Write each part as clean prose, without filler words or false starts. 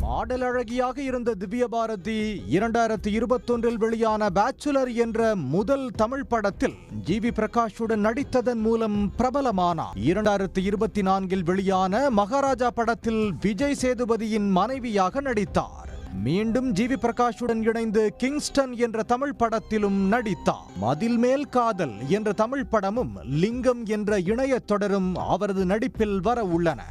Model அழகியாக இருந்த திவ்ய பாரதி 2021 வெளியான பேச்சுலர் என்ற முதல் தமிழ் படத்தில் ஜிவி பிரகாஷுடன் நடித்ததன் மூலம் பிரபலமானார். 2024 வெளியான மகாராஜா படத்தில் விஜய் சேதுபதியின் மனைவியாக நடித்தார். மீண்டும் ஜிவி பிரகாஷுடன் இணைந்து கிங்ஸ்டன் என்ற தமிழ் படத்திலும் நடித்தார். மதில் மேல் காதல் என்ற தமிழ் படமும் லிங்கம் என்ற இணைய தொடரும் அவரது நடிப்பில் வர உள்ளன.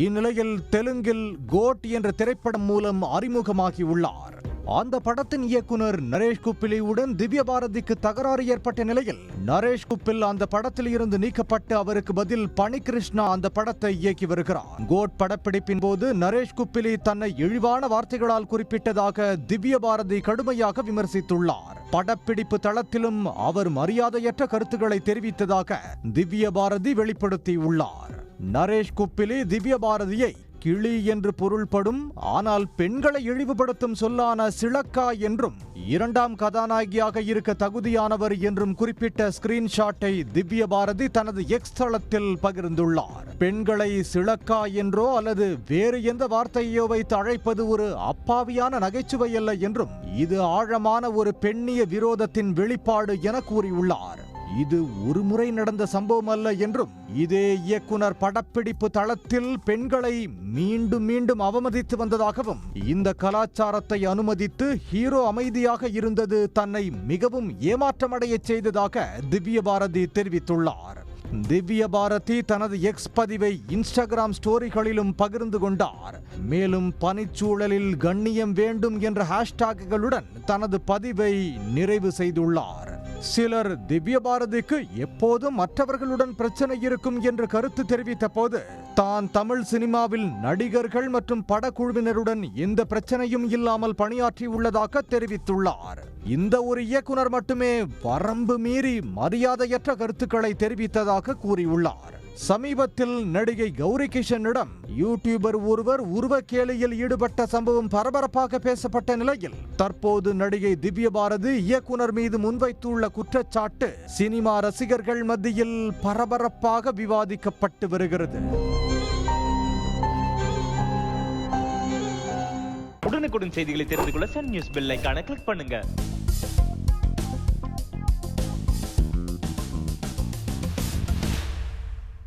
இந்நிலையில் தெலுங்கில் கோட் என்ற திரைப்படம் மூலம் அறிமுகமாகி உள்ளார். அந்த படத்தின் இயக்குனர் நரேஷ் குப்பிலியுடன் திவ்ய பாரதிக்கு தகராறு ஏற்பட்ட நிலையில் நரேஷ் குப்பில் அந்த படத்தில் இருந்து நீக்கப்பட்டு அவருக்கு பதில் பனி கிருஷ்ணா அந்த படத்தை இயக்கி வருகிறார். கோட் படப்பிடிப்பின் போது நரேஷ் குப்பிலி தன்னை இழிவான வார்த்தைகளால் குறிப்பிட்டதாக திவ்ய பாரதி கடுமையாக விமர்சித்துள்ளார். படப்பிடிப்பு தளத்திலும் அவர் மரியாதையற்ற கருத்துக்களை தெரிவித்ததாக திவ்ய பாரதி வெளிப்படுத்தியுள்ளார். நரேஷ் குப்பிலி திவ்ய பாரதியை கிளி என்று பொருள்படும் ஆனால் பெண்களை இழிவுபடுத்தும் சொல்லான சிளக்கா என்றும் இரண்டாம் கதாநாயகியாக இருக்க தகுதியானவர் என்றும் குறிப்பிட்ட ஸ்கிரீன்ஷாட்டை திவ்ய பாரதி தனது எக்ஸ் தளத்தில் பகிர்ந்துள்ளார். பெண்களை சிளக்கா என்றோ அல்லது வேறு எந்த வார்த்தையோ வைத்து அழைப்பது ஒரு அப்பாவியான நகைச்சுவை அல்ல என்றும் இது ஆழமான ஒரு பெண்ணிய விரோதத்தின் வெளிப்பாடு என கூறியுள்ளார். இது ஒரு முறை நடந்த சம்பவம் அல்ல என்றும் இதே இயக்குனர் படப்பிடிப்பு தளத்தில் பெண்களை மீண்டும் மீண்டும் அவமதித்து வந்ததாகவும் இந்த கலாச்சாரத்தை அனுமதித்து ஹீரோ அமைதியாக இருந்தது தன்னை மிகவும் ஏமாற்றமடைய செய்ததாக திவ்ய பாரதி தெரிவித்துள்ளார். திவ்ய பாரதி தனது எக்ஸ் பதிவை இன்ஸ்டாகிராம் ஸ்டோரிகளிலும் பகிர்ந்து கொண்டார். மேலும் பனிச்சூழலில் கண்ணியம் வேண்டும் என்ற ஹேஷ்டாக்குகளுடன் தனது பதிவை நிறைவு செய்துள்ளார். சிலர் திவ்ய பாரதிக்கு எப்போதும் மற்றவர்களுடன் பிரச்சனை இருக்கும் என்று கருத்து தெரிவித்த போது தான் தமிழ் சினிமாவில் நடிகர்கள் மற்றும் படக்குழுவினருடன் எந்த பிரச்சனையும் இல்லாமல் பணியாற்றி உள்ளதாக தெரிவித்துள்ளார். இந்த ஒரு இயக்குனர் மட்டுமே வரம்பு மீறி மரியாதையற்ற கருத்துக்களை தெரிவித்ததாக கூறியுள்ளார். சமீபத்தில் நடிகை கௌரி கிஷனிடம் யூடியூபர் ஒருவர் உருவக்கேலியில் ஈடுபட்ட சம்பவம் பரபரப்பாக பேசப்பட்ட நிலையில் தற்போது நடிகை திவ்ய பாரதி இயக்குனர் மீது முன்வைத்துள்ள குற்றச்சாட்டு சினிமா ரசிகர்கள் மத்தியில் பரபரப்பாக விவாதிக்கப்பட்டு வருகிறது. உடனுக்குடன் செய்திகளை தெரிந்து கொள்ள சன் நியூஸ் பெல் ஐகானை கிளிக் பண்ணுங்க.